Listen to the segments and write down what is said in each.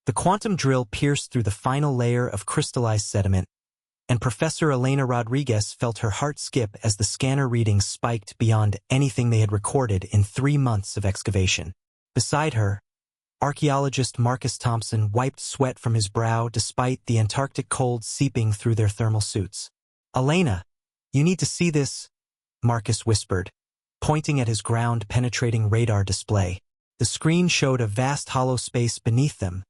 The quantum drill pierced through the final layer of crystallized sediment, and Professor Elena Rodriguez felt her heart skip as the scanner readings spiked beyond anything they had recorded in 3 months of excavation. Beside her, archaeologist Marcus Thompson wiped sweat from his brow despite the Antarctic cold seeping through their thermal suits. "Elena, you need to see this," Marcus whispered, pointing at his ground-penetrating radar display. The screen showed a vast hollow space beneath them,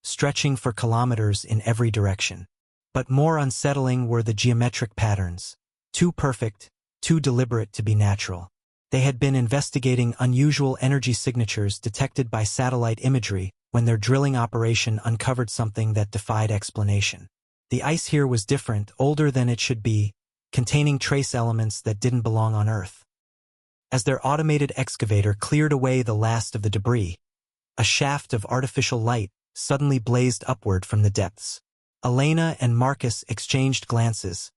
stretching for kilometers in every direction. But more unsettling were the geometric patterns. Too perfect, too deliberate to be natural. They had been investigating unusual energy signatures detected by satellite imagery when their drilling operation uncovered something that defied explanation. The ice here was different, older than it should be, containing trace elements that didn't belong on Earth. As their automated excavator cleared away the last of the debris, a shaft of artificial light suddenly blazed upward from the depths. Elena and Marcus exchanged glances,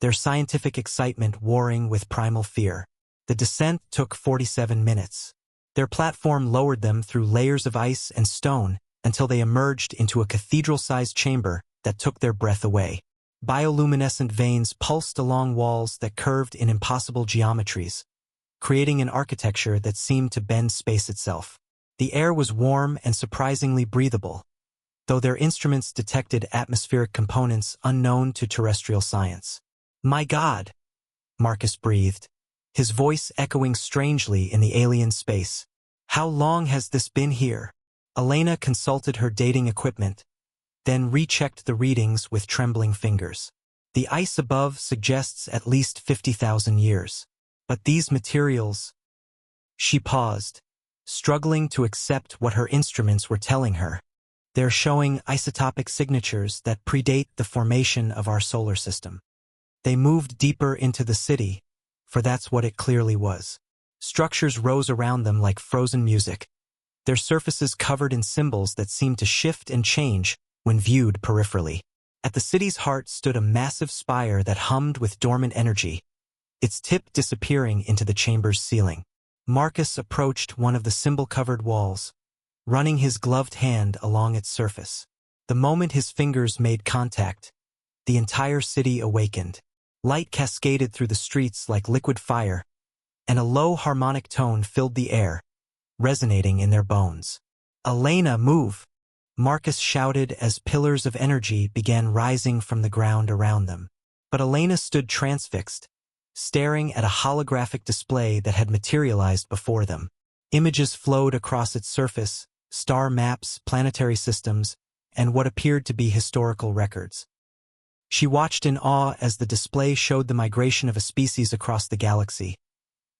their scientific excitement warring with primal fear. The descent took 47 minutes. Their platform lowered them through layers of ice and stone until they emerged into a cathedral-sized chamber that took their breath away. Bioluminescent veins pulsed along walls that curved in impossible geometries, creating an architecture that seemed to bend space itself. The air was warm and surprisingly breathable, though their instruments detected atmospheric components unknown to terrestrial science. "My God," Marcus breathed, his voice echoing strangely in the alien space. "How long has this been here?" Elena consulted her dating equipment, then rechecked the readings with trembling fingers. "The ice above suggests at least 50,000 years. But these materials—" She paused, struggling to accept what her instruments were telling her. "They're showing isotopic signatures that predate the formation of our solar system." They moved deeper into the city, for that's what it clearly was. Structures rose around them like frozen music, their surfaces covered in symbols that seemed to shift and change when viewed peripherally. At the city's heart stood a massive spire that hummed with dormant energy, its tip disappearing into the chamber's ceiling. Marcus approached one of the symbol-covered walls, running his gloved hand along its surface. The moment his fingers made contact, the entire city awakened. Light cascaded through the streets like liquid fire, and a low harmonic tone filled the air, resonating in their bones. "Elena, move!" Marcus shouted as pillars of energy began rising from the ground around them. But Elena stood transfixed, staring at a holographic display that had materialized before them. Images flowed across its surface, star maps, planetary systems, and what appeared to be historical records. She watched in awe as the display showed the migration of a species across the galaxy,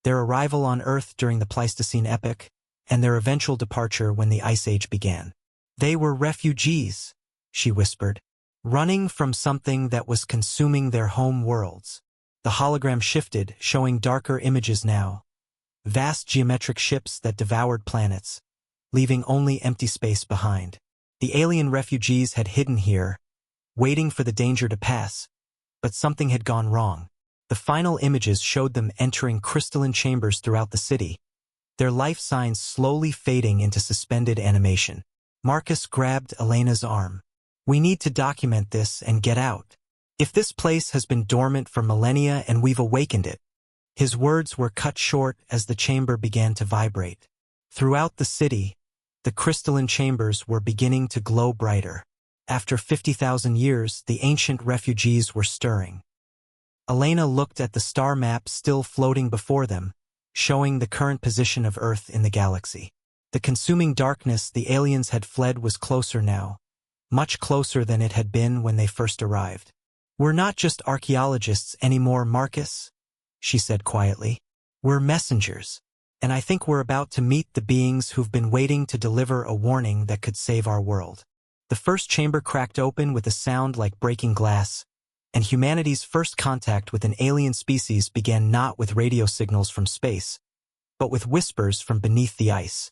their arrival on Earth during the Pleistocene epoch, and their eventual departure when the Ice Age began. "They were refugees," she whispered, "running from something that was consuming their home worlds." The hologram shifted, showing darker images now, vast geometric ships that devoured planets, leaving only empty space behind. The alien refugees had hidden here, waiting for the danger to pass, but something had gone wrong. The final images showed them entering crystalline chambers throughout the city, their life signs slowly fading into suspended animation. Marcus grabbed Elena's arm. "We need to document this and get out. If this place has been dormant for millennia and we've awakened it." His words were cut short as the chamber began to vibrate. Throughout the city, the crystalline chambers were beginning to glow brighter. After 50,000 years, the ancient refugees were stirring. Elena looked at the star map still floating before them, showing the current position of Earth in the galaxy. The consuming darkness the aliens had fled was closer now, much closer than it had been when they first arrived. "We're not just archaeologists anymore, Marcus," she said quietly. "We're messengers, and I think we're about to meet the beings who've been waiting to deliver a warning that could save our world." The first chamber cracked open with a sound like breaking glass, and humanity's first contact with an alien species began not with radio signals from space, but with whispers from beneath the ice.